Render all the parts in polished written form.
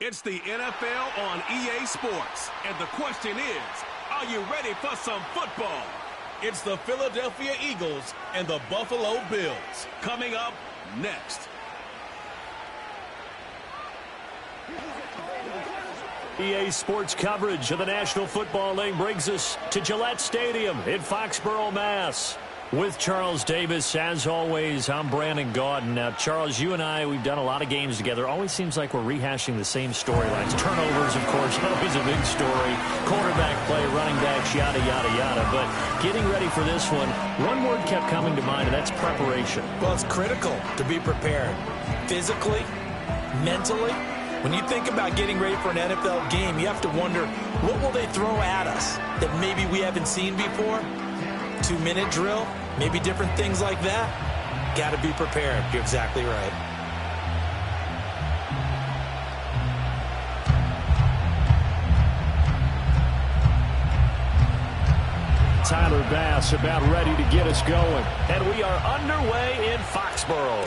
It's the NFL on EA Sports, and the question is, are you ready for some football? It's the Philadelphia Eagles and the Buffalo Bills. Coming up next. EA Sports coverage of the National Football League brings us to Gillette Stadium in Foxborough, Mass. With Charles Davis, as always, I'm Brandon Gaudin. Now, Charles, you and I, we've done a lot of games together. Always seems like we're rehashing the same storylines. Turnovers, of course, always a big story. Quarterback play, running backs, yada, yada, yada. But getting ready for this one word kept coming to mind, and that's preparation. Well, it's critical to be prepared. Physically, mentally. When you think about getting ready for an NFL game, you have to wonder, what will they throw at us that maybe we haven't seen before? 2-minute drill, maybe different things like that. Got to be prepared. You're exactly right. Tyler Bass about ready to get us going. And we are underway in Foxborough.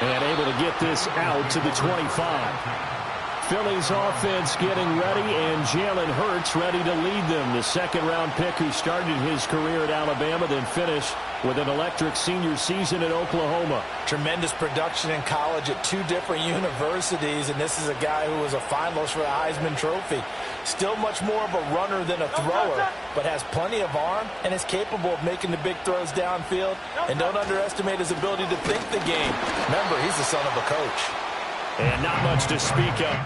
And able to get this out to the 25. Philly's offense getting ready, and Jalen Hurts ready to lead them. The second-round pick who started his career at Alabama, then finished with an electric senior season at Oklahoma. Tremendous production in college at 2 different universities, and this is a guy who was a finalist for the Heisman Trophy. Still much more of a runner than a thrower, but has plenty of arm and is capable of making the big throws downfield. And don't underestimate his ability to think the game. Remember, he's the son of a coach. And not much to speak of.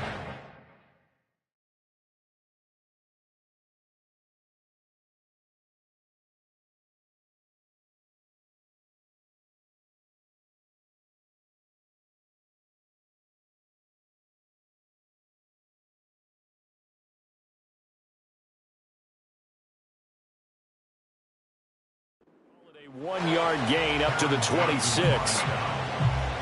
A 1-yard gain up to the 26.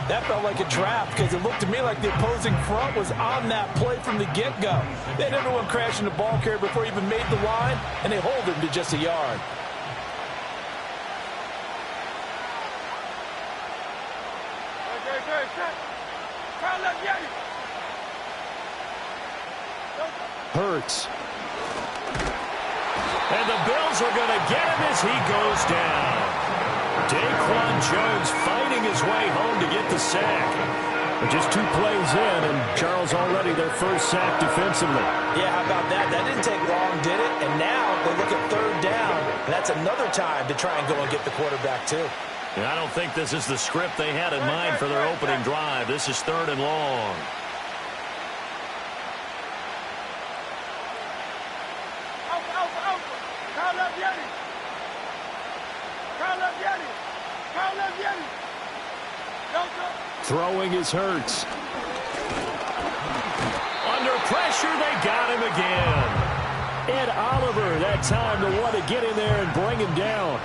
That felt like a trap because it looked to me like the opposing front was on that play from the get-go. They had everyone crashing the ball carrier before he even made the line, and they hold him to just a yard. Hurts. And the Bills are going to get him as he goes down. Daquan Jones fighting his way home to get the sack. But just 2 plays in, and Charles already their first sack defensively. Yeah, how about that? That didn't take long, did it? And now they look at 3rd down, and that's another time to try and go and get the quarterback, too. And I don't think this is the script they had in mind for their opening drive. This is 3rd and long. Throwing is Hurts. Under pressure, they got him again. Ed Oliver, that time the one to get in there and bring him down.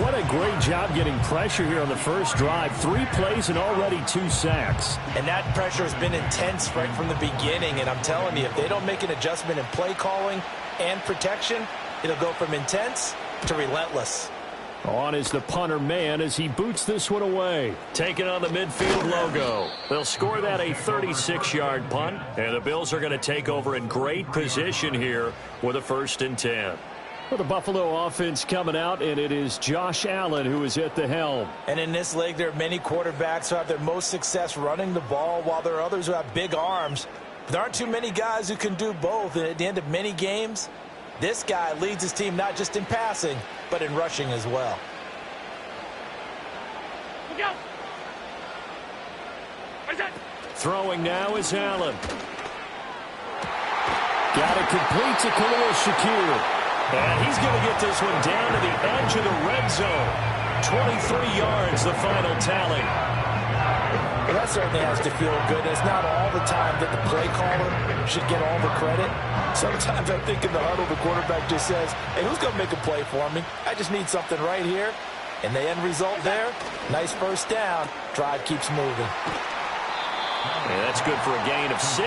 What a great job getting pressure here on the first drive. 3 plays and already 2 sacks. And that pressure has been intense right from the beginning. And I'm telling you, if they don't make an adjustment in play calling and protection, it'll go from intense to relentless. On is the punter man as he boots this one away. Taking on the midfield logo. They'll score that a 36-yard punt. And the Bills are going to take over in great position here with a 1st and 10. Well, the Buffalo offense coming out, and it is Josh Allen who is at the helm. And in this league, there are many quarterbacks who have their most success running the ball, while there are others who have big arms. There aren't too many guys who can do both. And at the end of many games, this guy leads his team not just in passing, but in rushing as well. Throwing now is Allen. Got it complete to Khalil Shakir. And he's going to get this one down to the edge of the red zone. 23 yards, the final tally. Well, that certainly has to feel good. It's not all the time that the play caller should get all the credit. Sometimes I think in the huddle, the quarterback just says, hey, who's going to make a play for me? I just need something right here. And the end result there, nice 1st down. Drive keeps moving. Yeah, that's good for a gain of 6,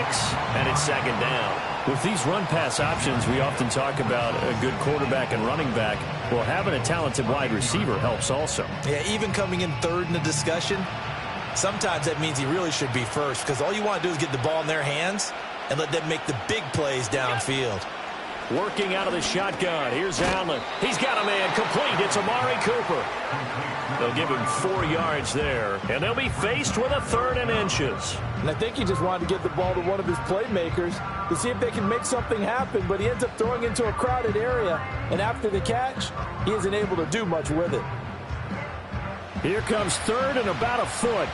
and it's 2nd down. With these run-pass options, we often talk about a good quarterback and running back. Well, having a talented wide receiver helps also. Yeah, even coming in 3rd in the discussion, Sometimes that means he really should be first, because all you want to do is get the ball in their hands and let them make the big plays downfield. Working out of the shotgun. Here's Allen. He's got a man complete. It's Amari Cooper. They'll give him 4 yards there, and they'll be faced with a 3rd and inches. And I think he just wanted to get the ball to one of his playmakers to see if they can make something happen, but he ends up throwing into a crowded area, and after the catch, he isn't able to do much with it. Here comes 3rd and about a foot.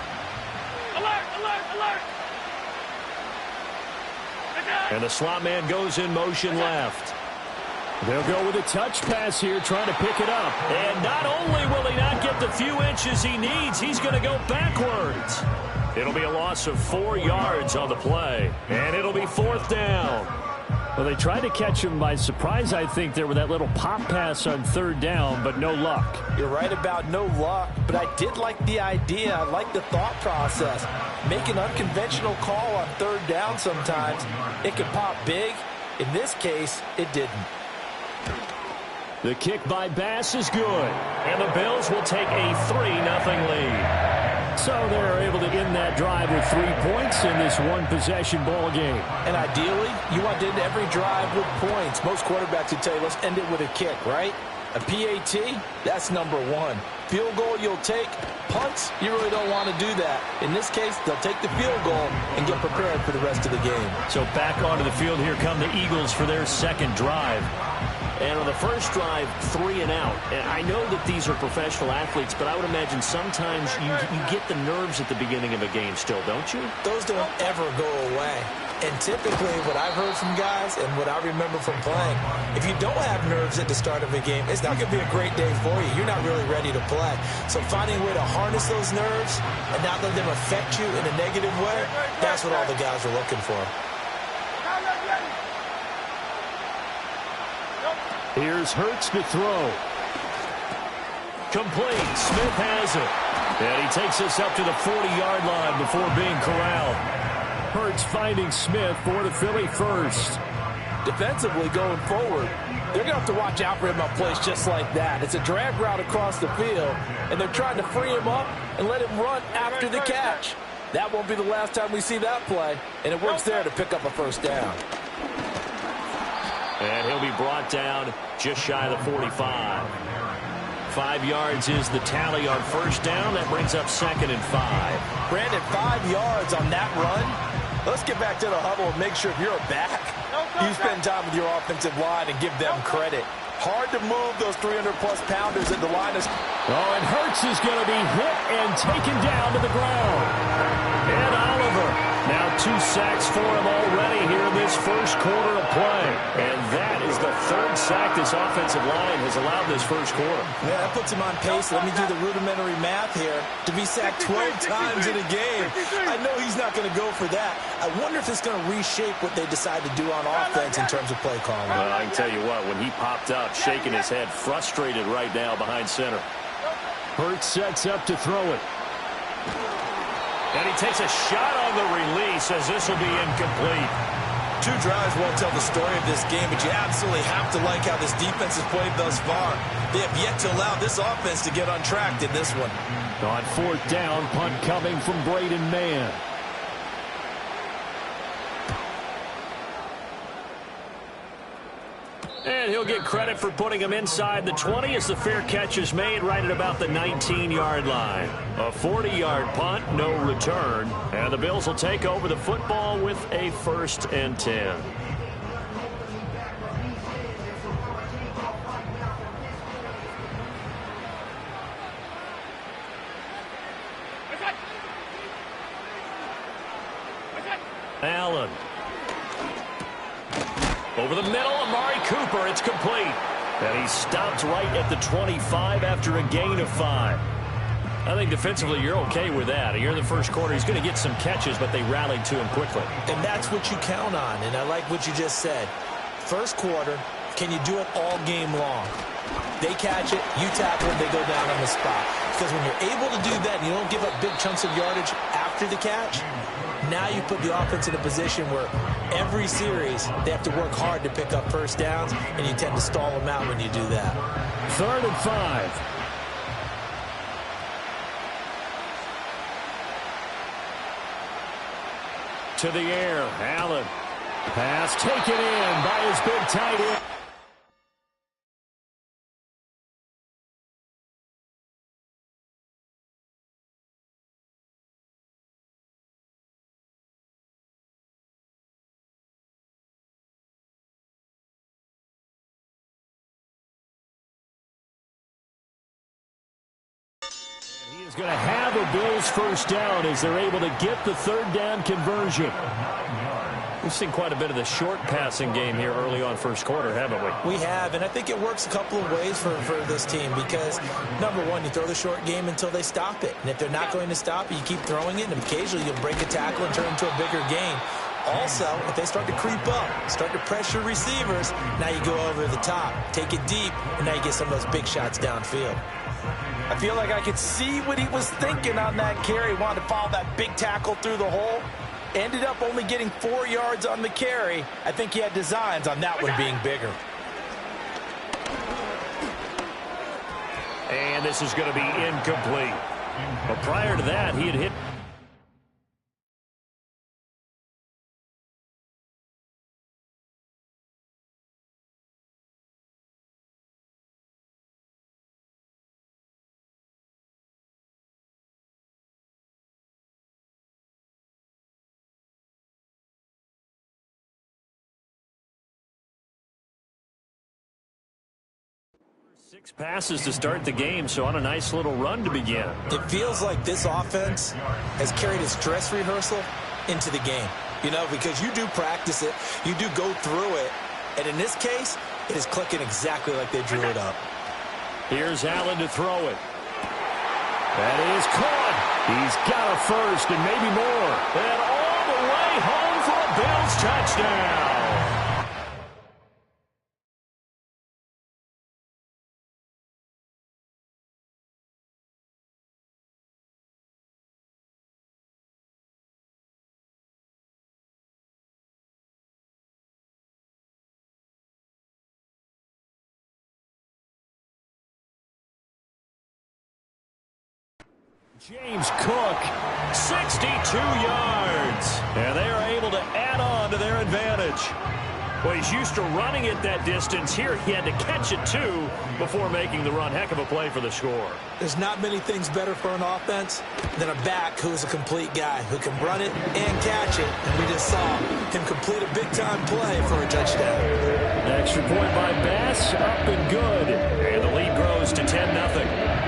Alert, alert, alert! And the slot man goes in motion left. They'll go with a touch pass here, trying to pick it up. And not only will he not get the few inches he needs, he's going to go backwards. It'll be a loss of 4 yards on the play. And it'll be 4th down. Well, they tried to catch him by surprise, I think, there with that little pop pass on 3rd down, but no luck. You're right about no luck, but I did like the idea. I like the thought process. Make an unconventional call on 3rd down sometimes. It can pop big. In this case, it didn't. The kick by Bass is good, and the Bills will take a 3-0 lead. So they're able to end that drive with 3 points in this one-possession ball game. And ideally, you want to end every drive with points. Most quarterbacks would tell you, let's end it with a kick, right? A PAT, that's number 1. Field goal you'll take. Punts, you really don't want to do that. In this case, they'll take the field goal and get prepared for the rest of the game. So back onto the field, here come the Eagles for their 2nd drive. And on the first drive, 3 and out. And I know that these are professional athletes, but I would imagine sometimes you get the nerves at the beginning of a game still, don't you? Those don't ever go away. And typically, what I've heard from guys and what I remember from playing, if you don't have nerves at the start of a game, it's not going to be a great day for you. You're not really ready to play. So finding a way to harness those nerves and not let them affect you in a negative way, that's what all the guys are looking for. Here's Hurts to throw. Complete. Smith has it. And he takes us up to the 40-yard line before being corralled. Hurts finding Smith for the Philly first. Defensively going forward, they're going to have to watch out for him on plays just like that. It's a drag route across the field, and they're trying to free him up and let him run after the catch. That won't be the last time we see that play, and it works there to pick up a 1st down. And he'll be brought down just shy of the 45. 5 yards is the tally on 1st down. That brings up 2nd and 5. Brandon, 5 yards on that run. Let's get back to the huddle and make sure if you're a back, you spend time with your offensive line and give them credit. Hard to move those 300-plus pounders at the line. Oh, and Hurts is going to be hit and taken down to the ground. And Oliver, now 2 sacks for him already here in this first quarter of play. And that is the 3rd sack this offensive line has allowed this first quarter. Yeah, that puts him on pace. Let me do the rudimentary math here. To be sacked 12 times in a game, I know he's not going to go for that. I wonder if it's going to reshape what they decide to do on offense in terms of play calling. Well, I can tell you what, when he popped up, shaking his head, frustrated right now behind center. Hurts sets up to throw it. And he takes a shot on the release as this will be incomplete. 2 drives won't tell the story of this game, but you absolutely have to like how this defense has played thus far. They have yet to allow this offense to get untracked in this one. On 4th down, punt coming from Braden Mann. And he'll get credit for putting him inside the 20 as the fair catch is made right at about the 19-yard line. A 40-yard punt, no return. And the Bills will take over the football with a 1st and 10. Allen. Over the middle, Amari Cooper, it's complete. And he stopped right at the 25 after a gain of 5. I think defensively you're okay with that. You're in the first quarter. He's going to get some catches, but they rallied to him quickly. And that's what you count on, and I like what you just said. First quarter, can you do it all game long? They catch it, you tackle it, they go down on the spot. Because when you're able to do that and you don't give up big chunks of yardage after the catch, now you put the offense in a position where every series they have to work hard to pick up 1st downs, and you tend to stall them out when you do that. 3rd and 5. to the air. Allen. Pass taken in by his big tight end. He is going to have a Bills first down as they're able to get the third down conversion. We've seen quite a bit of the short passing game here early on first quarter, haven't we? We have, and I think it works a couple of ways for this team because, number one, you throw the short game until they stop it. And if they're not going to stop it, you keep throwing it, and occasionally you'll break a tackle and turn it into a bigger game. Also, if they start to creep up, start to pressure receivers, now you go over the top, take it deep, and now you get some of those big shots downfield. I feel like I could see what he was thinking on that carry. Wanted to follow that big tackle through the hole. Ended up only getting 4 yards on the carry. I think he had designs on that one being bigger. And this is going to be incomplete. But prior to that, he had hit. Six passes to start the game, so on a nice little run to begin. It feels like this offense has carried a stress rehearsal into the game. You know, because you do practice it, you do go through it, and in this case, it is clicking exactly like they drew it up. Here's Allen to throw it. That is caught. He's got a first and maybe more. And all the way home for a Bills touchdown. James Cook, 62 yards. And they are able to add on to their advantage. Well, he's used to running it that distance. Here he had to catch it, too, before making the run. Heck of a play for the score. There's not many things better for an offense than a back who's a complete guy, who can run it and catch it. And we just saw him complete a big-time play for a touchdown. Extra point by Bass, up and good. And the lead grows to 10-0.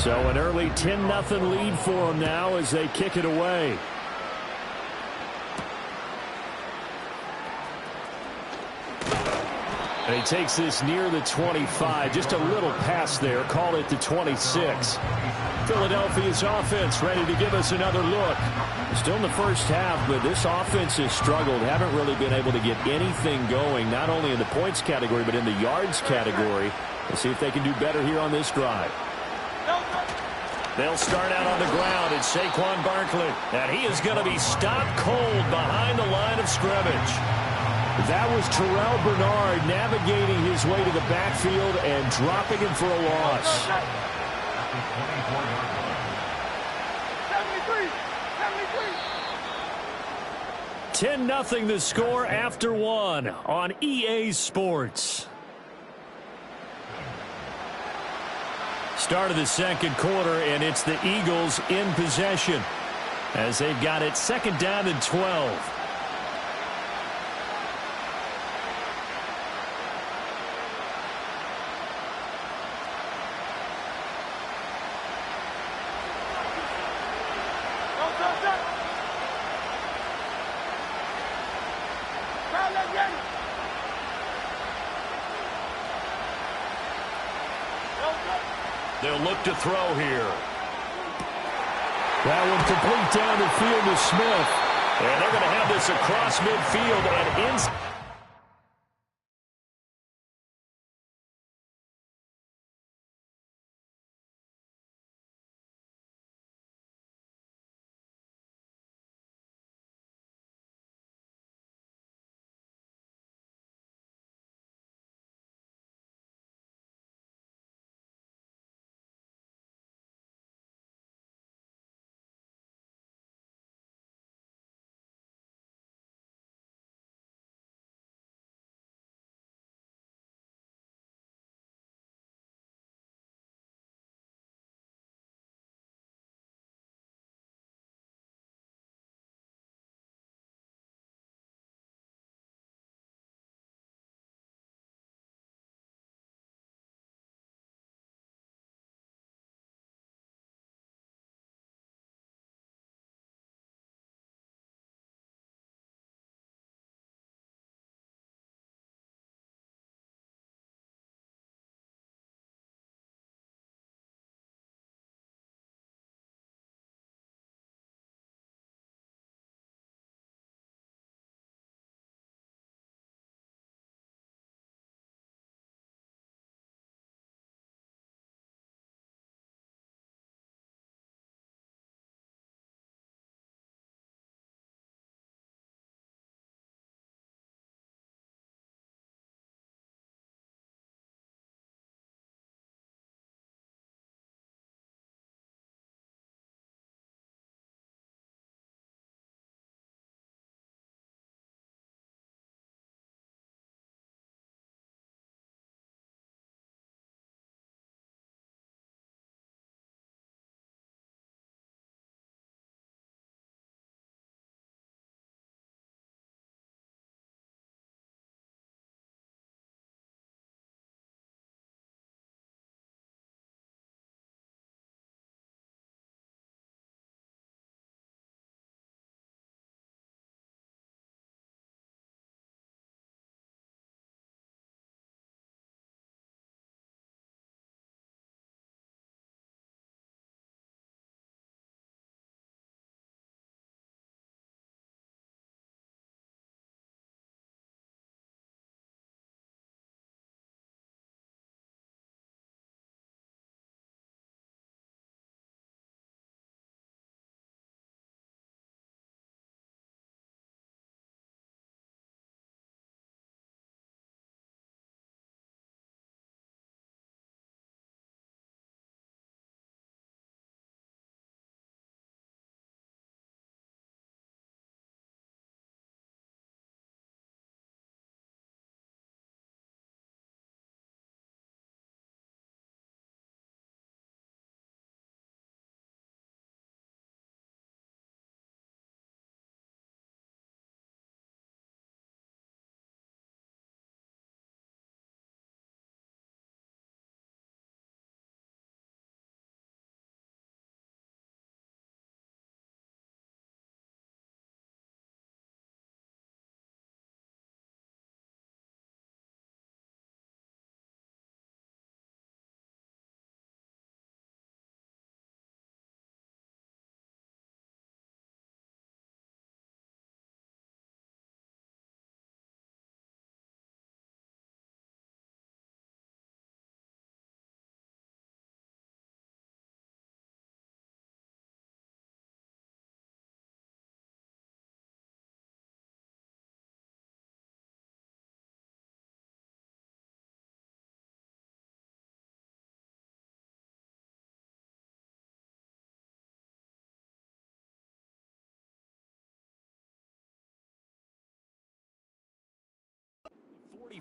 So an early 10-0 lead for them now as they kick it away. And he takes this near the 25. Just a little pass there. Call it the 26. Philadelphia's offense ready to give us another look. Still in the first half, but this offense has struggled. Haven't really been able to get anything going, not only in the points category, but in the yards category. Let's see if they can do better here on this drive. They'll start out on the ground. It's Saquon Barkley. And he is going to be stopped cold behind the line of scrimmage. That was Terrell Bernard navigating his way to the backfield and dropping him for a loss. 10-0 the score after one on EA Sports. Start of the second quarter, and it's the Eagles in possession as they've got it second down and 12. They'll look to throw here. That one complete down the field to Smith. And they're going to have this across midfield and inside.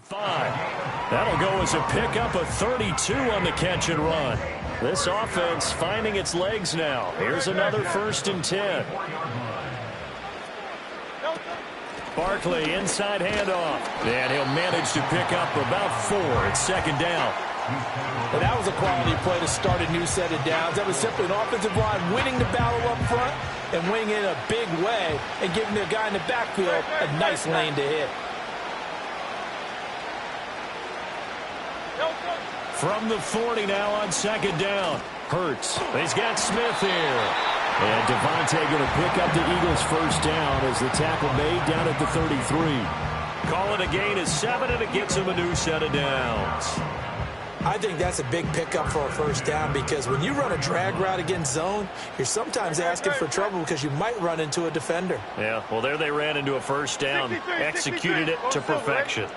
5. That'll go as a pickup of 32 on the catch and run. This offense finding its legs now. Here's another 1st and 10. Barkley, inside handoff. And he'll manage to pick up about 4. It's 2nd down. And that was a quality play to start a new set of downs. That was simply an offensive line winning the battle up front and winning in a big way and giving the guy in the backfield a nice lane to hit. From the 40 now on 2nd down. Hurts. He's got Smith here. And Devontae going to pick up the Eagles' 1st down as the tackle made down at the 33. Call it a gain of 7, and it gets him a new set of downs. I think that's a big pickup for a 1st down because when you run a drag route against zone, you're sometimes asking for trouble because you might run into a defender. Yeah, well, there they ran into a 1st down, executed it to perfection.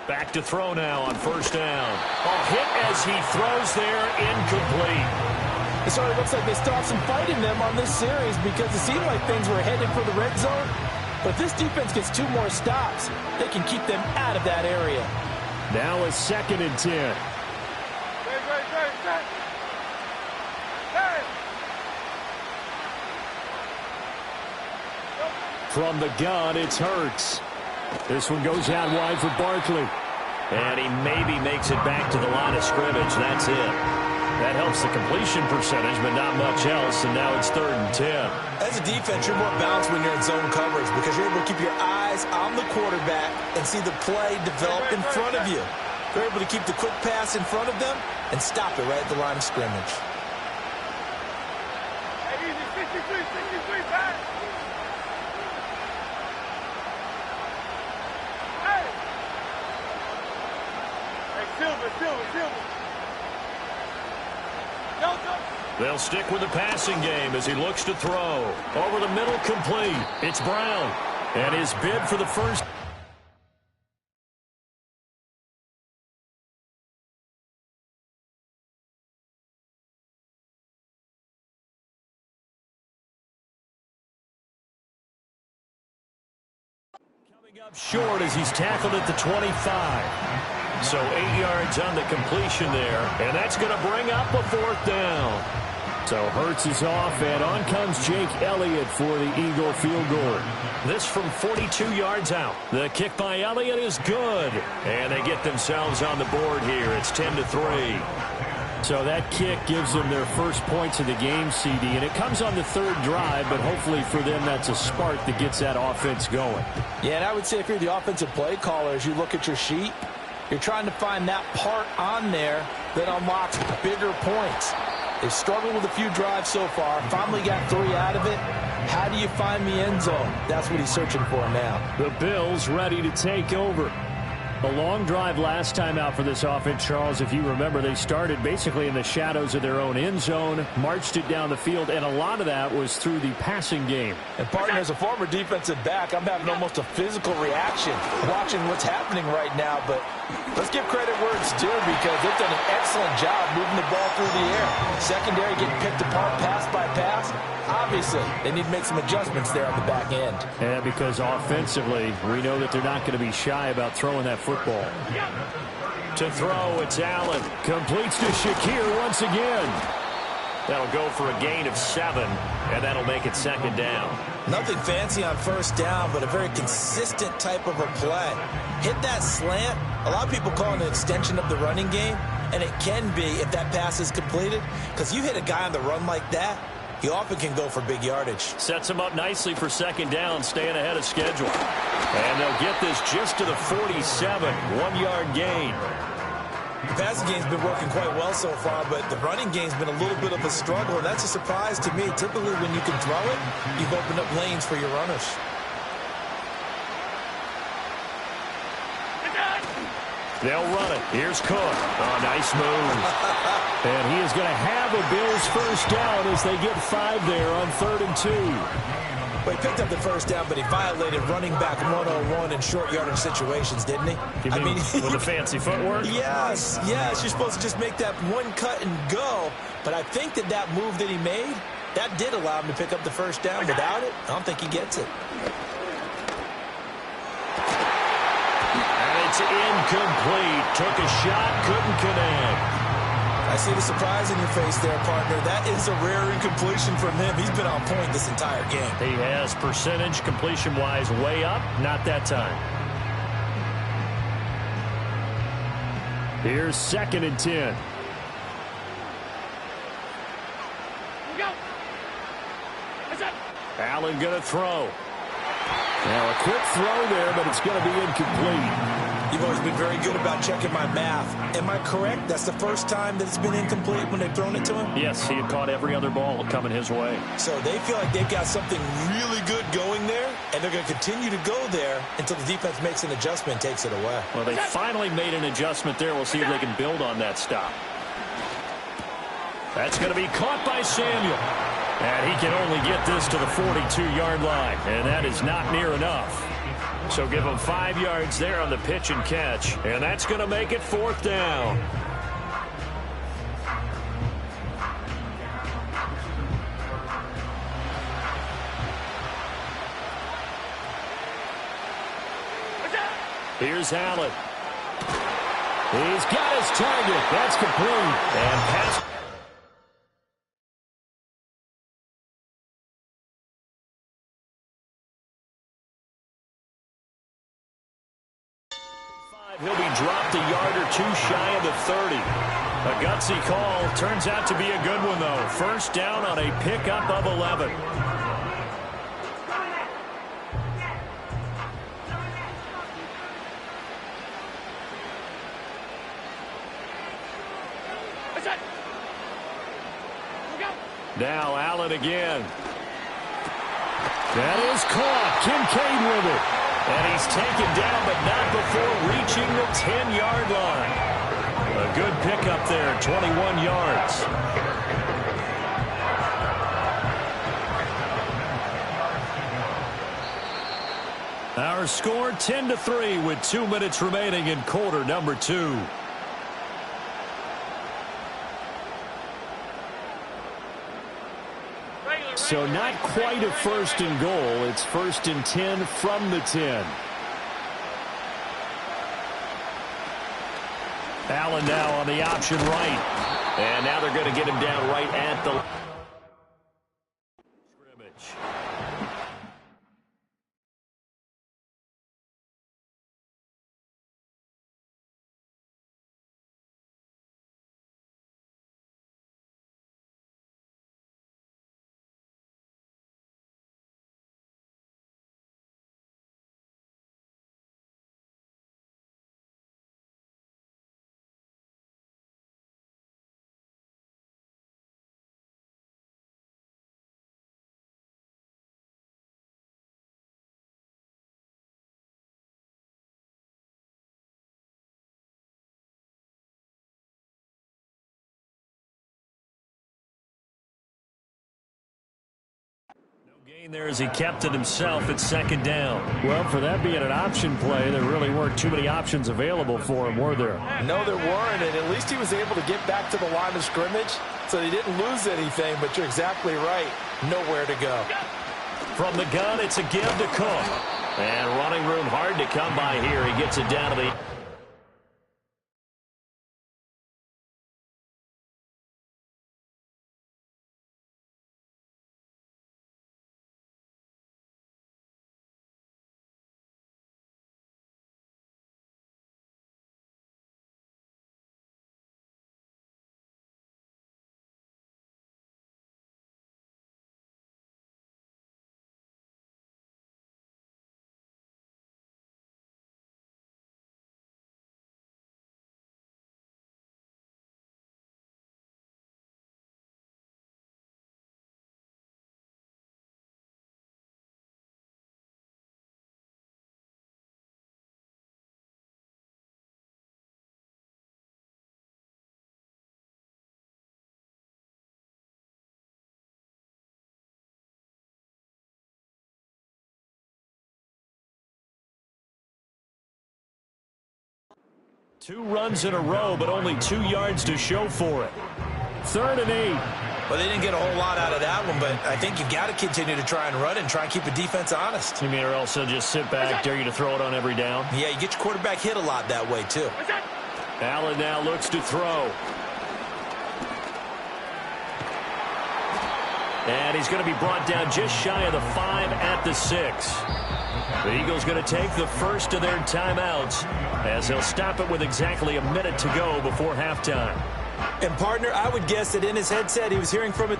Back to throw now on 1st down. Oh, hit as he throws there, incomplete. It sort of looks like they still have some fight in them on this series because it seemed like things were headed for the red zone. But if this defense gets 2 more stops, they can keep them out of that area. Now a 2nd and 10. From the gun, it's Hurts. This one goes out wide for Barkley. And he maybe makes it back to the line of scrimmage. That's it. That helps the completion percentage, but not much else. And now it's 3rd and 10. As a defense, you're more balanced when you're in zone coverage because you're able to keep your eyes on the quarterback and see the play develop in front of you. You're able to keep the quick pass in front of them and stop it right at the line of scrimmage. Hey, easy, 63, pass. Hey! Hey, Silver. They'll stick with the passing game as he looks to throw. Over the middle, complete. It's Brown. And his bid for the 1st. Coming up short as he's tackled at the 25. So 8 yards on the completion there. And that's going to bring up a 4th down. So Hurts is off, and on comes Jake Elliott for the Eagle field goal. This from 42 yards out. The kick by Elliott is good. And they get themselves on the board here. It's 10-3. So that kick gives them their 1st points of the game, CD. And it comes on the 3rd drive, but hopefully for them that's a spark that gets that offense going. Yeah, and I would say if you're the offensive play caller, as you look at your sheet, you're trying to find that part on there that unlocks bigger points. They've struggled with a few drives so far. Finally got 3 out of it. How do you find the end zone? That's what he's searching for now. The Bills ready to take over. A long drive last time out for this offense, Charles. If you remember, they started basically in the shadows of their own end zone, marched it down the field, and a lot of that was through the passing game. And partner, as a former defensive back, I'm having almost a physical reaction watching what's happening right now. But let's give credit where it's due because they've done an excellent job moving the ball through the air. Secondary getting picked apart pass by pass. Obviously, they need to make some adjustments there on the back end. Yeah, because offensively, we know that they're not going to be shy about throwing that football. To throw, it's Allen. Completes to Shakir once again. That'll go for a gain of 7, and that'll make it 2nd down. Nothing fancy on 1st down, but a very consistent type of a play. Hit that slant. A lot of people call it an extension of the running game, and it can be if that pass is completed, because you hit a guy on the run like that, he often can go for big yardage. Sets him up nicely for 2nd down, staying ahead of schedule. And they'll get this just to the 47, 1-yard gain. The passing game's been working quite well so far, but the running game's been a little bit of a struggle, and that's a surprise to me. Typically, when you can throw it, you've opened up lanes for your runners. They'll run it. Here's Cook. Oh, nice move. And he is going to have a Bills 1st down as they get 5 there on 3rd and 2. Well, he picked up the 1st down, but he violated running back 101 in short yardage situations, didn't he? I mean, with the fancy footwork? Yes. You're supposed to just make that one cut and go. But I think that move that he made, that did allow him to pick up the 1st down. Without it, I don't think he gets it. It's incomplete. Took a shot, couldn't connect. I see the surprise in your face there, partner. That is a rare incompletion from him. He's been on point this entire game. He has percentage completion-wise way up. Not that time. Here's 2nd and 10. Allen going to throw. Now a quick throw there, but it's going to be incomplete. You've always been very good about checking my math. Am I correct? That's the first time that it's been incomplete when they've thrown it to him? Yes, he had caught every other ball coming his way. So they feel like they've got something really good going there, and they're going to continue to go there until the defense makes an adjustment and takes it away. Well, they finally made an adjustment there. We'll see if they can build on that stop. That's going to be caught by Samuel. And he can only get this to the 42-yard line, and that is not near enough. So give him 5 yards there on the pitch and catch, and that's going to make it 4th down. Here's Allen. He's got his target. That's complete. And pass. He'll be dropped a yard or two shy of the 30. A gutsy call. Turns out to be a good one, though. 1st down on a pickup of 11. Now Allen again. That is caught. Kincaid with it. And he's taken down, but not before reaching the 10-yard line. A good pickup there, 21 yards. Our score 10-3 with 2 minutes remaining in quarter number 2. So not quite a 1st and goal. It's 1st and 10 from the 10. Allen now on the option right. And now they're going to get him down right at the scrimmage. Gain there as he kept it himself at 2nd down. Well, for that being an option play, there really weren't too many options available for him, were there? No, there weren't, and at least he was able to get back to the line of scrimmage, so he didn't lose anything, but you're exactly right. Nowhere to go. From the gun, it's a give to Cook. And running room hard to come by here. He gets it down to the... Two runs in a row, but only 2 yards to show for it. 3rd and 8. Well, they didn't get a whole lot out of that one, but I think you've got to continue to try and run and try and keep the defense honest. You mean or else they'll just sit back, dare you to throw it on every down? Yeah, you get your quarterback hit a lot that way, too. Allen now looks to throw. And he's going to be brought down just shy of the 5 at the 6. The Eagles going to take the first of their timeouts as they'll stop it with exactly a minute to go before halftime. And, partner, I would guess that in his headset he was hearing from it.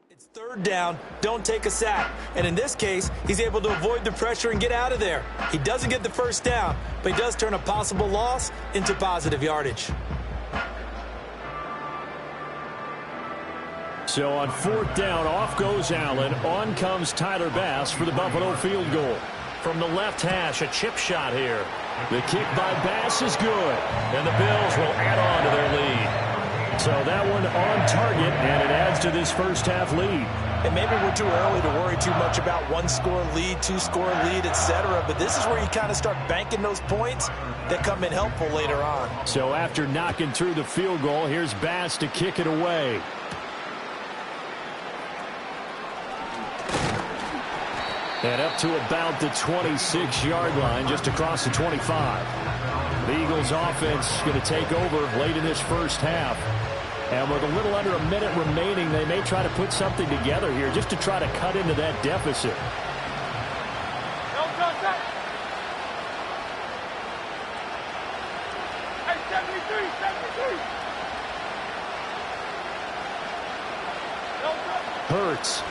It's third down, don't take a sack. And in this case, he's able to avoid the pressure and get out of there. He doesn't get the first down, but he does turn a possible loss into positive yardage. So on fourth down, off goes Allen. On comes Tyler Bass for the Buffalo field goal. From the left hash, a chip shot here. The kick by Bass is good. And the Bills will add on to their lead. So that one on target, and it adds to this first half lead. And maybe we're too early to worry too much about one-score lead, two-score lead, etc. But this is where you kind of start banking those points that come in helpful later on. So after knocking through the field goal, here's Bass to kick it away. And up to about the 26-yard line, just across the 25. The Eagles offense going to take over late in this first half. And with a little under a minute remaining, they may try to put something together here just to try to cut into that deficit. Hey, 73. Hurts.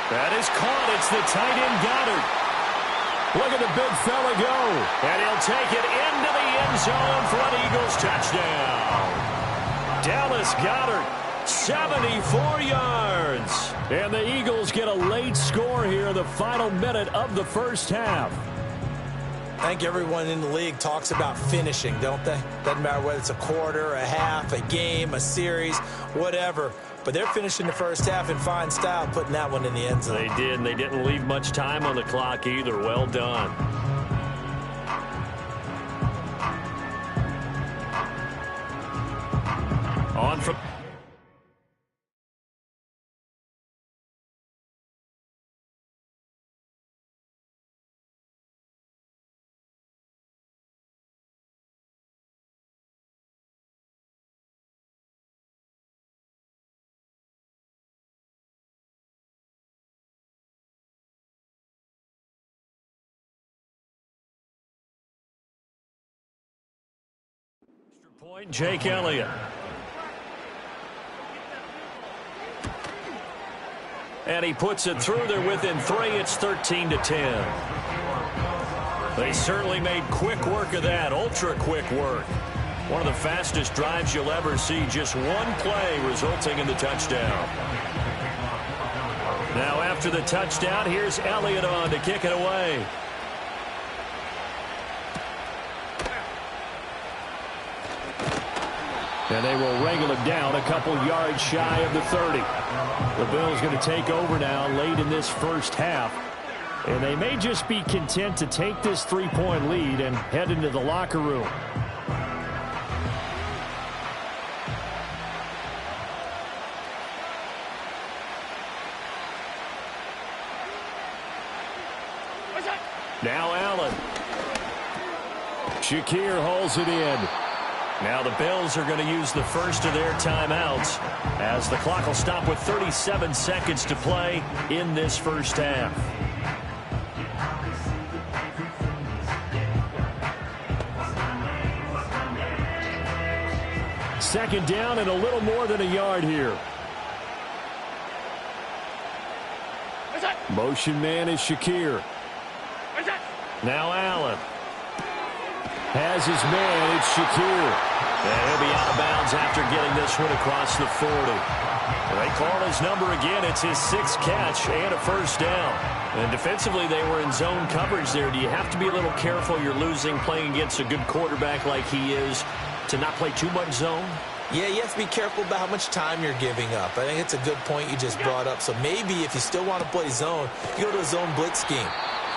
That is caught. It's the tight end Goddard. Look at the big fella go. And he'll take it into the end zone for an Eagles touchdown. Dallas Goedert, 74 yards. And the Eagles get a late score here in the final minute of the first half. I think everyone in the league talks about finishing, don't they? Doesn't matter whether it's a quarter, a half, a game, a series, whatever. But they're finishing the first half in fine style, putting that one in the end zone. They did, and they didn't leave much time on the clock either. Well done. On from... point, Jake Elliott. And he puts it through. They're within 3. It's 13-10. They certainly made quick work of that, ultra-quick work. One of the fastest drives you'll ever see. Just one play resulting in the touchdown. Now after the touchdown, here's Elliott on to kick it away. And they will wrangle it down a couple yards shy of the 30. The Bills going to take over now late in this first half. And they may just be content to take this 3-point lead and head into the locker room. Now Allen. Shakir holds it in. Now the Bills are going to use the first of their timeouts as the clock will stop with 37 seconds to play in this first half. Second down and a little more than a yard here. Motion man is Shakir. Now Allen. Has his man, it's Shakir. And he'll be out of bounds after getting this one across the 40. They call his number again. It's his 6th catch and a first down. And defensively, they were in zone coverage there. Do you have to be a little careful? You're losing playing against a good quarterback like he is to not play too much zone? Yeah, you have to be careful about how much time you're giving up. I think it's a good point you just brought up. So maybe if you still want to play zone, you go to a zone blitz scheme.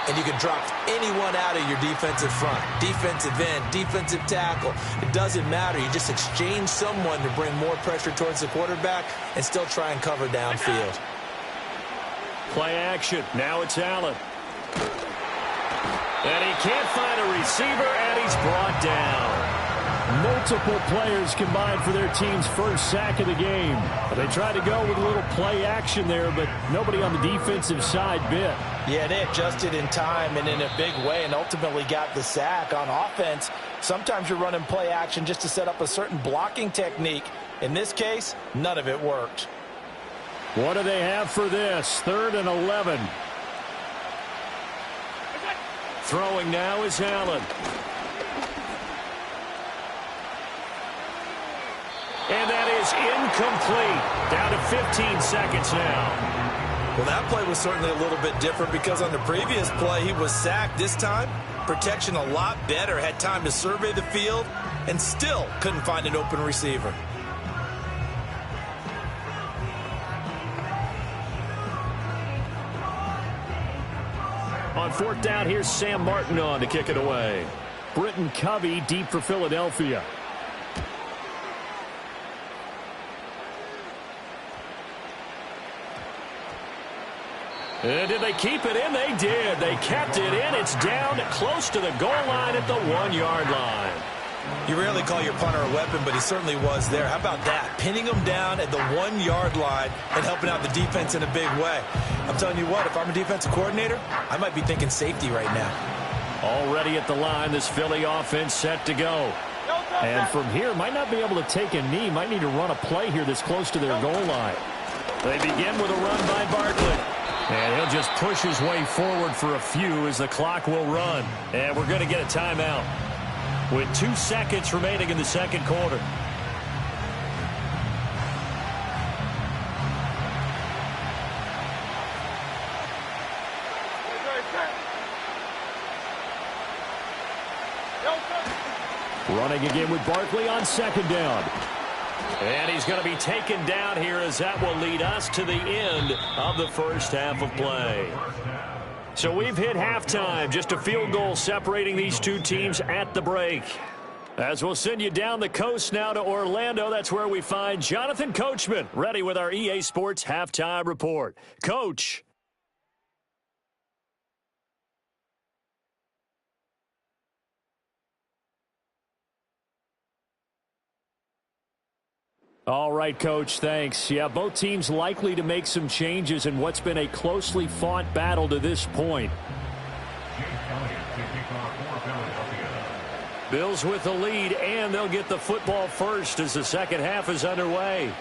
And you can drop anyone out of your defensive front. Defensive end, defensive tackle. It doesn't matter. You just exchange someone to bring more pressure towards the quarterback and still try and cover downfield. Play action. Now it's Allen. And he can't find a receiver, and he's brought down. Multiple players combined for their team's first sack of the game. They tried to go with a little play action there, but nobody on the defensive side bit. Yeah, they adjusted in time and in a big way and ultimately got the sack. On offense, sometimes you're running play action just to set up a certain blocking technique. In this case, none of it worked. What do they have for this? 3rd and 11. Throwing now is Allen. And that is incomplete. Down to 15 seconds now. Well, that play was certainly a little bit different because on the previous play, he was sacked. This time, protection a lot better. Had time to survey the field and still couldn't find an open receiver. On 4th down, here's Sam Martin on to kick it away. Britton Covey deep for Philadelphia. And did they keep it in? They did. They kept it in. It's down close to the goal line at the 1-yard line. You rarely call your punter a weapon, but he certainly was there. How about that? Pinning him down at the 1-yard line and helping out the defense in a big way. I'm telling you what, if I'm a defensive coordinator, I might be thinking safety right now. Already at the line, this Philly offense set to go. And from here, might not be able to take a knee. Might need to run a play here this close to their goal line. They begin with a run by Bartlett. And he'll just push his way forward for a few as the clock will run. And we're going to get a timeout with 2 seconds remaining in the second quarter. Running again with Barkley on 2nd down. And he's going to be taken down here as that will lead us to the end of the first half of play. So we've hit halftime. Just a field goal separating these two teams at the break. As we'll send you down the coast now to Orlando, that's where we find Jonathan Coachman, ready with our EA Sports Halftime Report. Coach. All right, Coach, thanks. Yeah, both teams likely to make some changes in what's been a closely fought battle to this point. Bills with the lead, and they'll get the football first as the second half is underway.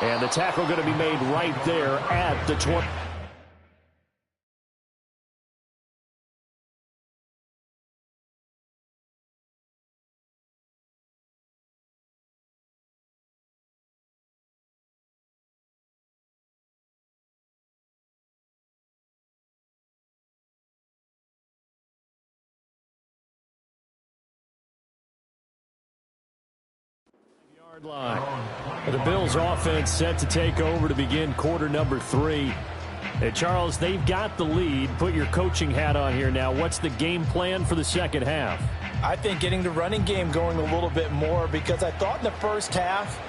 And the tackle going to be made right there at the 20. Line. The Bills offense set to take over to begin quarter number 3. Hey, Charles, they've got the lead. Put your coaching hat on here now. What's the game plan for the second half? I think getting the running game going a little bit more because I thought in the first half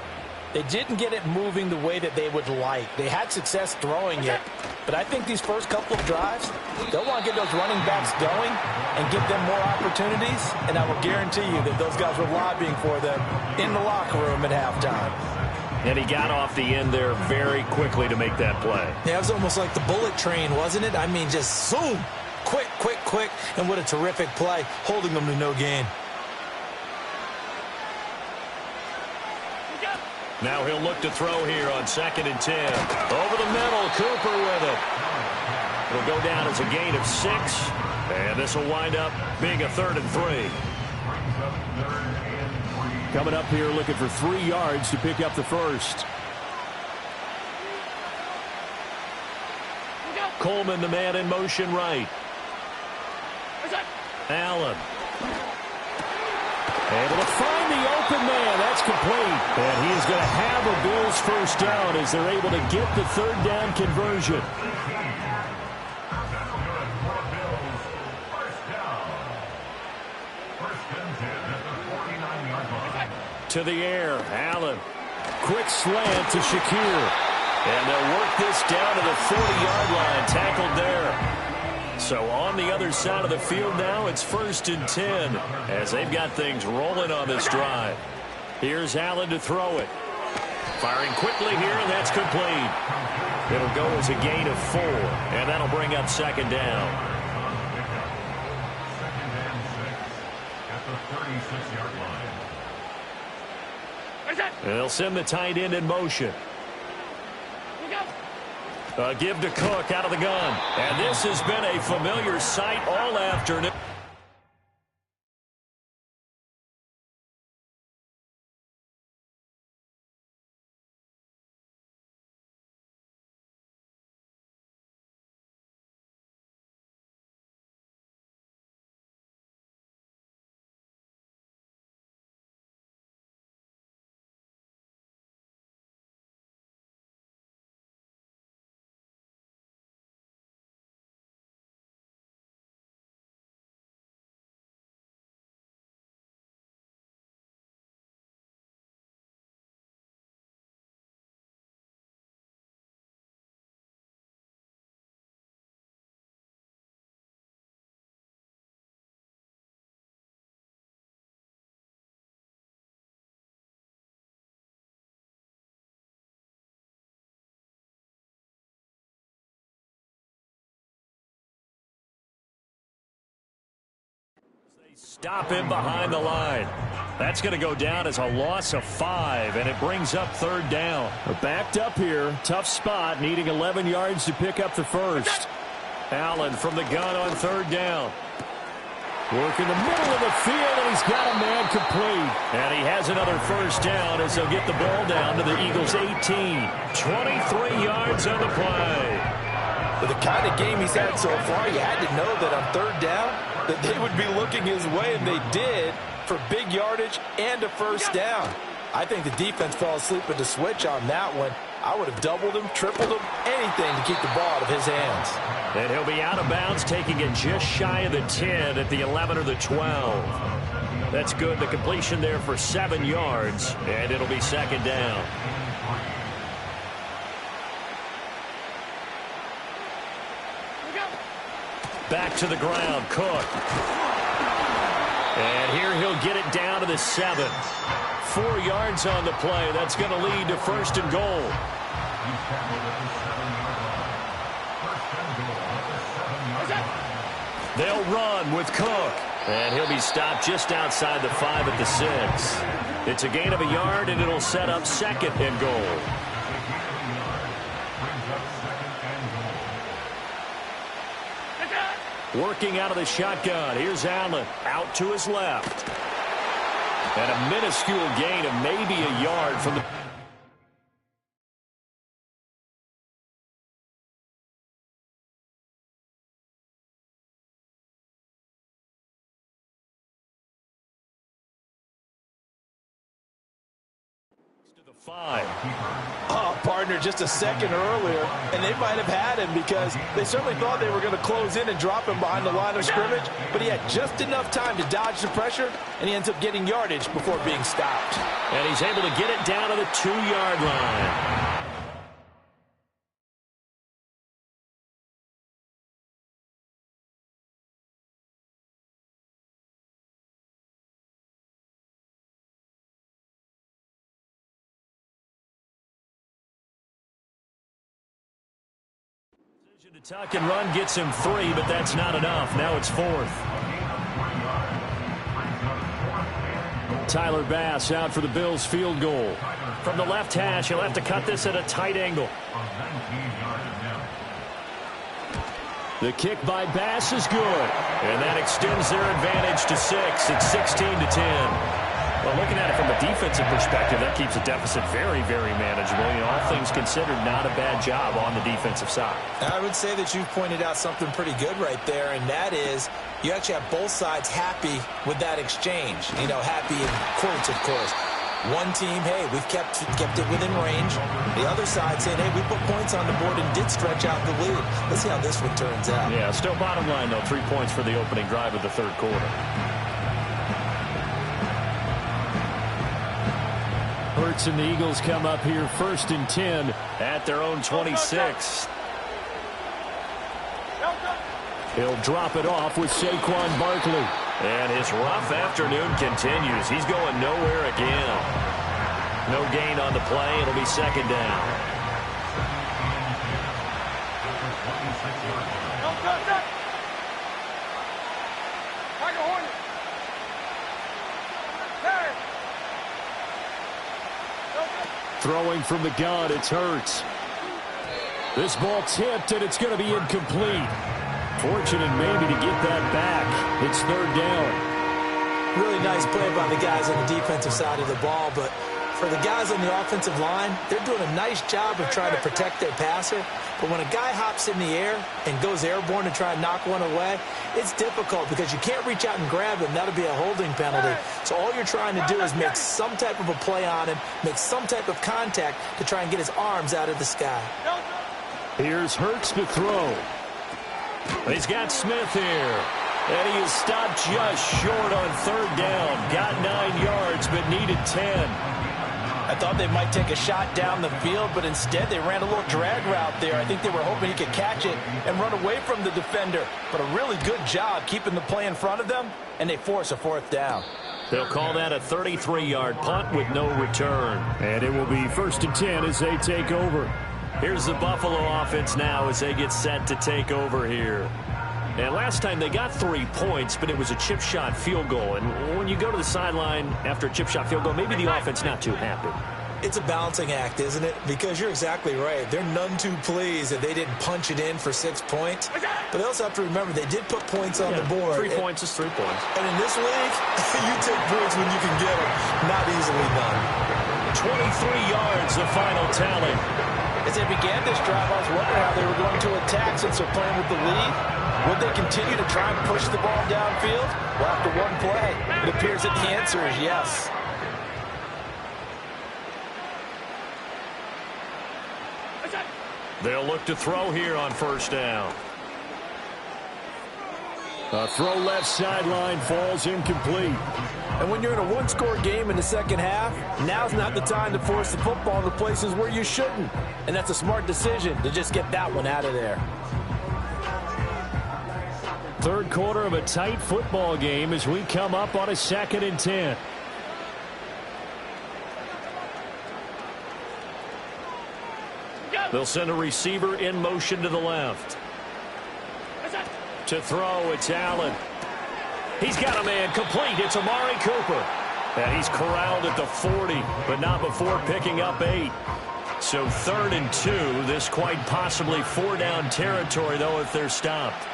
they didn't get it moving the way that they would like. They had success throwing it, but I think these first couple of drives, they'll want to get those running backs going and give them more opportunities, and I will guarantee you that those guys were lobbying for them in the locker room at halftime. And he got off the end there very quickly to make that play. Yeah, it was almost like the bullet train, wasn't it? I mean, just zoom, quick, quick, quick, and what a terrific play, holding them to no gain. Now he'll look to throw here on 2nd and 10. Over the middle, Cooper with it. It'll go down as a gain of 6. And this will wind up being a 3rd and 3. Coming up here looking for 3 yards to pick up the first. Coleman, the man in motion right. Allen. Able to find the open man. That's complete. And he is going to have a Bills first down as they're able to get the 3rd down conversion. To the air, Allen. Quick slant to Shakir. And they'll work this down to the 40-yard line. Tackled there. So on the other side of the field now, it's 1st and 10 as they've got things rolling on this drive. Here's Allen to throw it. Firing quickly here, and that's complete. It'll go as a gain of 4, and that'll bring up 2nd down. They'll send the tight end in motion. Give to Cook out of the gun. And this has been a familiar sight all afternoon. Stop him behind the line. That's going to go down as a loss of 5, and it brings up 3rd down. Backed up here. Tough spot, needing 11 yards to pick up the first. Allen from the gun on 3rd down. Work in the middle of the field, and he's got a man complete. And he has another 1st down as they'll get the ball down to the Eagles' 18. 23 yards on the play. With the kind of game he's had so far, you had to know that on 3rd down, that they would be looking his way, and they did, for big yardage and a 1st down. I think the defense fell asleep at the switch on that one. I would have doubled him, tripled him, anything to keep the ball out of his hands. And he'll be out of bounds, taking it just shy of the 10 at the 11 or the 12. That's good. The completion there for 7 yards, and it'll be 2nd down. Back to the ground, Cook. And here he'll get it down to the 7. 4 yards on the play. That's going to lead to 1st and goal. They'll run with Cook. And he'll be stopped just outside the 5 at the 6. It's a gain of a yard, and it'll set up 2nd and goal. Working out of the shotgun. Here's Allen out to his left. And a minuscule gain of maybe a yard from the... to the 5. Oh, partner, just a second earlier, and they might have had him because they certainly thought they were going to close in and drop him behind the line of scrimmage, but he had just enough time to dodge the pressure, and he ends up getting yardage before being stopped. And he's able to get it down to the 2-yard line. To tuck and run gets him 3, but that's not enough. Now it's 4th. Tyler Bass out for the Bills field goal. From the left hash, he'll have to cut this at a tight angle. The kick by Bass is good. And that extends their advantage to 6. It's 16-10. Well, looking at it from a defensive perspective, that keeps the deficit very, very manageable. You know, all things considered, not a bad job on the defensive side. I would say that you've pointed out something pretty good right there, and that is you actually have both sides happy with that exchange. You know, happy in quotes, of course. One team, hey, we've kept it within range. The other side saying, hey, we put points on the board and did stretch out the lead. Let's see how this one turns out. Yeah, still bottom line, though, 3 points for the opening drive of the third quarter. Hurts and the Eagles come up here 1st and 10 at their own 26. He'll drop it off with Saquon Barkley. And his rough afternoon continues. He's going nowhere again. No gain on the play. It'll be 2nd down. Throwing from the gun, it's Hurts. This ball tipped, and it's going to be incomplete. Fortunate maybe to get that back. It's 3rd down. Really nice play by the guys on the defensive side of the ball, but for the guys on the offensive line, they're doing a nice job of trying to protect their passer. But when a guy hops in the air and goes airborne to try and knock one away, it's difficult because you can't reach out and grab him. That'll be a holding penalty. So all you're trying to do is make some type of a play on him, make some type of contact to try and get his arms out of the sky. Here's Hurts to throw. He's got Smith here. And he is stopped just short on 3rd down. Got 9 yards, but needed 10. I thought they might take a shot down the field, but instead they ran a little drag route there. I think they were hoping he could catch it and run away from the defender. But a really good job keeping the play in front of them, and they force a 4th down. They'll call that a 33-yard punt with no return. And it will be 1st and 10 as they take over. Here's the Buffalo offense now as they get set to take over here. And last time they got 3 points, but it was a chip shot field goal. And when you go to the sideline after a chip shot field goal, maybe the offense not too happy. It's a balancing act, isn't it? Because you're exactly right. They're none too pleased that they didn't punch it in for 6 points. But they also have to remember they did put points on the board. 3 points is 3 points. And in this league, you take points when you can get them. Not easily done. 23 yards, the final tally. As they began this drive, I was wondering how they were going to attack since they're playing with the lead. Would they continue to try and push the ball downfield? Well, after one play, it appears that the answer is yes. They'll look to throw here on 1st down. A throw left sideline falls incomplete. And when you're in a one-score game in the second half, now's not the time to force the football in the places where you shouldn't. And that's a smart decision to just get that one out of there. Third quarter of a tight football game as we come up on a 2nd and 10. They'll send a receiver in motion to the left. To throw, it's Allen. He's got a man complete. It's Amari Cooper. And he's corralled at the 40, but not before picking up 8. So 3rd and 2. This quite possibly 4-down territory, though, if they're stopped.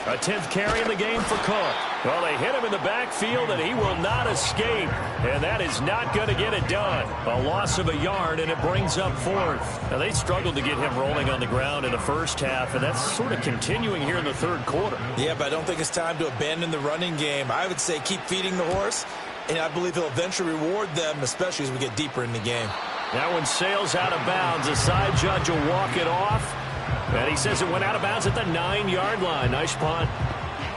A 10th carry in the game for Cook. Well, they hit him in the backfield, and he will not escape. And that is not going to get it done. A loss of a yard, and it brings up 4th. Now, they struggled to get him rolling on the ground in the first half, and that's sort of continuing here in the third quarter. Yeah, but I don't think it's time to abandon the running game. I would say keep feeding the horse, and I believe he'll eventually reward them, especially as we get deeper in the game. That one sails out of bounds. The side judge will walk it off. And he says it went out of bounds at the 9-yard line. Nice punt.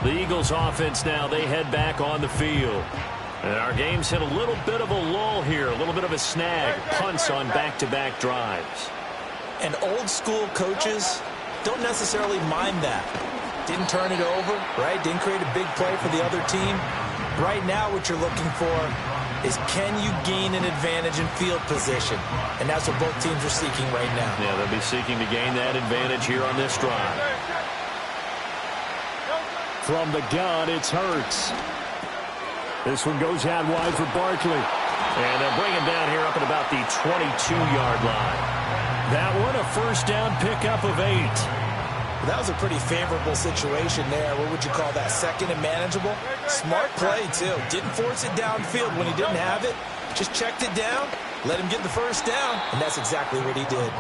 The Eagles offense now, they head back on the field. And our game's hit a little bit of a lull here, a little bit of a snag. Punts on back-to-back drives. And old school coaches don't necessarily mind that. Didn't turn it over, right? Didn't create a big play for the other team. Right now what you're looking for is can you gain an advantage in field position? And that's what both teams are seeking right now. Yeah, they'll be seeking to gain that advantage here on this drive. From the gun, it's Hurts. This one goes out wide for Barkley. And they'll bring him down here up at about the 22-yard line. That one, a first down pickup of 8. That was a pretty favorable situation there. What would you call that? Second and manageable? Smart play, too. Didn't force it downfield when he didn't have it. Just checked it down, let him get the first down, and that's exactly what he did.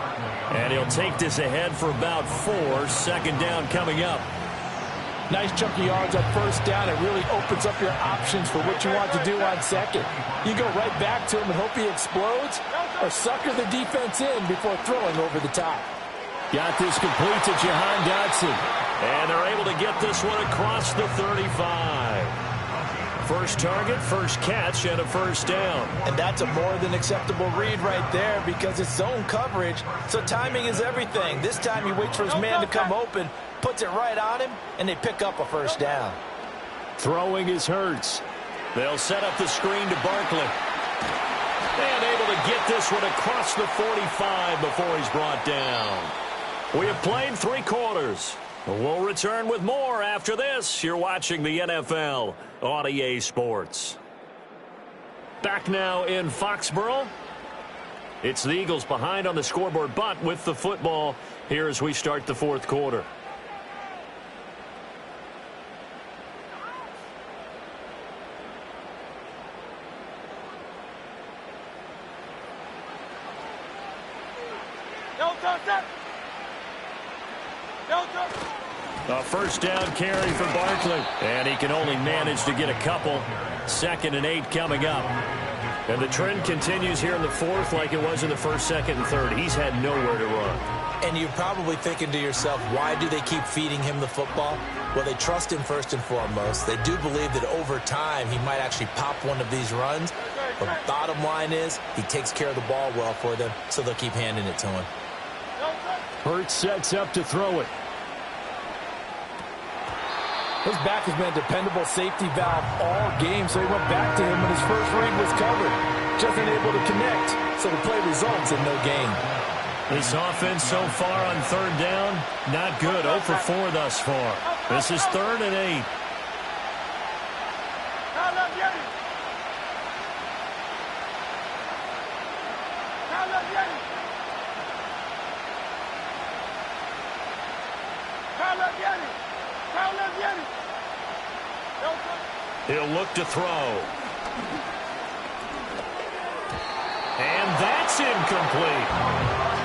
And he'll take this ahead for about 4. Second down coming up. Nice chunk of yards on first down. It really opens up your options for what you want to do on second. You go right back to him and hope he explodes, or sucker the defense in before throwing over the top. Got this complete to Jahan Dotson. And they're able to get this one across the 35. First target, first catch, and a first down. And that's a more than acceptable read right there because it's zone coverage, so timing is everything. This time he waits for his man to come open, puts it right on him, and they pick up a first down. Throwing is Hurts. They'll set up the screen to Barkley. And able to get this one across the 45 before he's brought down. We have played 3 quarters. We'll return with more after this. You're watching the NFL on EA Sports. Back now in Foxborough. It's the Eagles behind on the scoreboard, but with the football here as we start the 4th quarter. A first down carry for Barkley. And he can only manage to get a couple. 2nd and 8 coming up. And the trend continues here in the 4th like it was in the 1st, 2nd, and 3rd. He's had nowhere to run. And you're probably thinking to yourself, why do they keep feeding him the football? Well, they trust him first and foremost. They do believe that over time he might actually pop one of these runs. But bottom line is he takes care of the ball well for them, so they'll keep handing it to him. Hurts sets up to throw it. His back has been a dependable safety valve all game, so he went back to him when his first read was covered. Just unable to connect, so the play results in no gain. This offense so far on 3rd down, not good. 0 for 4 thus far. This is 3rd and 8. He'll look to throw. And that's incomplete.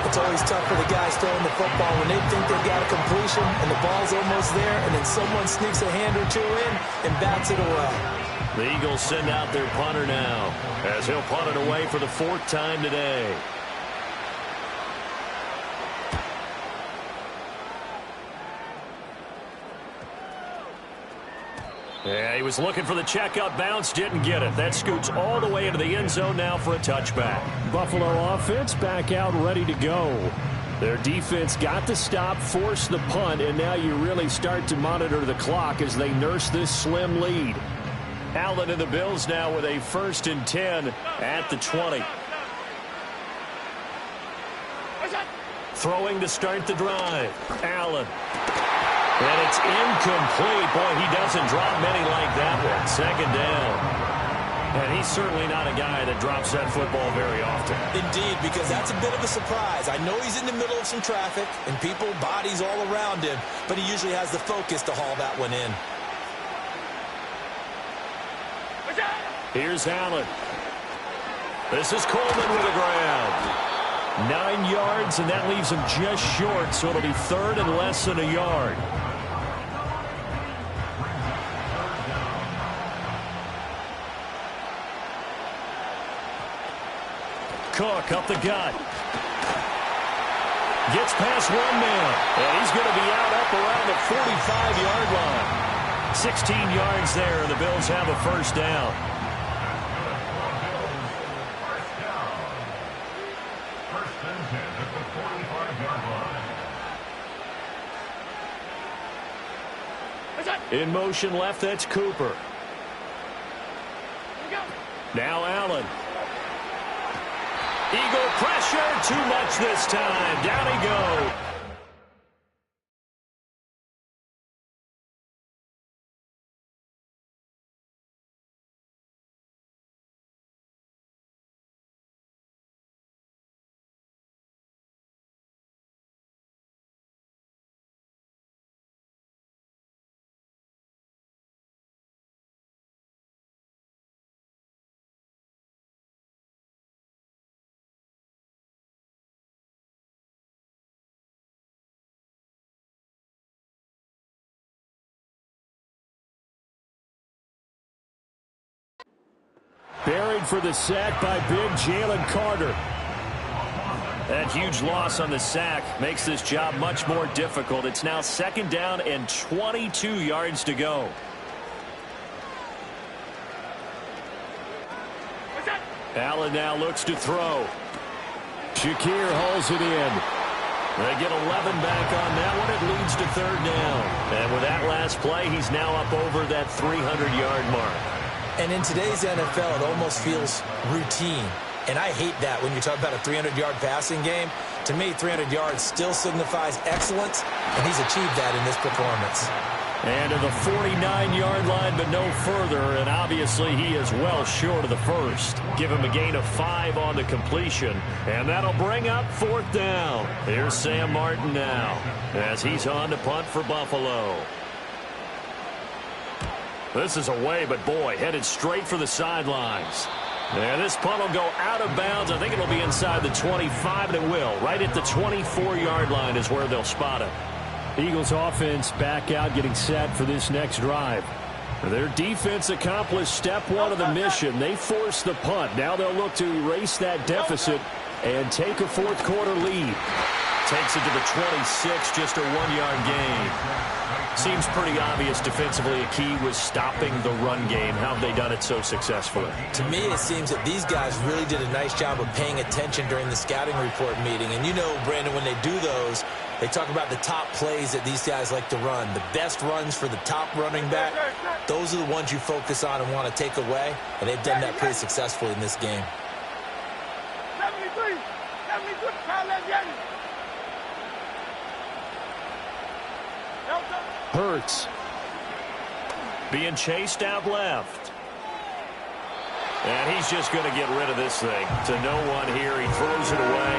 It's always tough for the guys throwing the football when they think they've got a completion and the ball's almost there, and then someone sneaks a hand or 2 in and bats it away. The Eagles send out their punter now as he'll punt it away for the 4th time today. Yeah, he was looking for the checkup bounce, didn't get it. That scoots all the way into the end zone now for a touchback. Buffalo offense back out ready to go. Their defense got the stop, forced the punt, and now you really start to monitor the clock as they nurse this slim lead. Allen and the Bills now with a 1st and 10 at the 20. Throwing to start the drive. Allen. And it's incomplete. Boy, he doesn't drop many like that one. 2nd down. And he's certainly not a guy that drops that football very often. Indeed, because that's a bit of a surprise. I know he's in the middle of some traffic and people, bodies all around him, but he usually has the focus to haul that one in. Here's Allen. This is Coleman with a grab. 9 yards, and that leaves him just short, so it'll be 3rd and less than a yard. Cook up the gut. Gets past 1 man, and he's going to be out up around the 45-yard line. 16 yards there, and the Bills have a first down. In motion left, that's Cooper. Now Allen. Eagle pressure, too much this time. Down he goes. Buried for the sack by big Jalen Carter. That huge loss on the sack makes this job much more difficult. It's now 2nd down and 22 yards to go. Allen now looks to throw. Shakir hauls it in. They get 11 back on that one. It leads to 3rd down. And with that last play, he's now up over that 300-yard mark. And in today's NFL, it almost feels routine. And I hate that when you talk about a 300-yard passing game. To me, 300 yards still signifies excellence, and he's achieved that in this performance. And to the 49-yard line, but no further, and obviously he is well short of the first. Give him a gain of 5 on the completion, and that'll bring up 4th down. Here's Sam Martin now, as he's on to punt for Buffalo. This is away, but boy, headed straight for the sidelines. And this punt will go out of bounds. I think it'll be inside the 25, and it will. Right at the 24-yard line is where they'll spot it. Eagles offense back out, getting set for this next drive. Their defense accomplished step 1 of the mission. They forced the punt. Now they'll look to erase that deficit and take a 4th quarter lead. Takes it to the 26, just a 1-yard gain. Seems pretty obvious defensively a key was stopping the run game. How have they done it so successfully? To me, it seems that these guys really did a nice job of paying attention during the scouting report meeting. And you know, Brandon, when they do those, they talk about the top plays that these guys like to run. The best runs for the top running back, those are the ones you focus on and want to take away. And they've done that pretty successfully in this game. 73, 73, Hurts. Being chased out left. And he's just going to get rid of this thing. To no one here. He throws it away.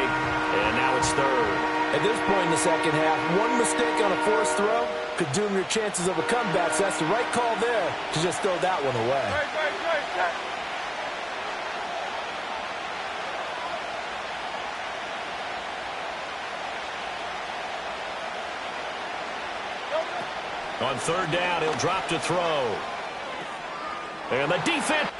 And now it's 3rd. At this point in the second half, one mistake on a forced throw could doom your chances of a comeback. So that's the right call there to just throw that one away. On 3rd down, he'll drop to throw. And the defense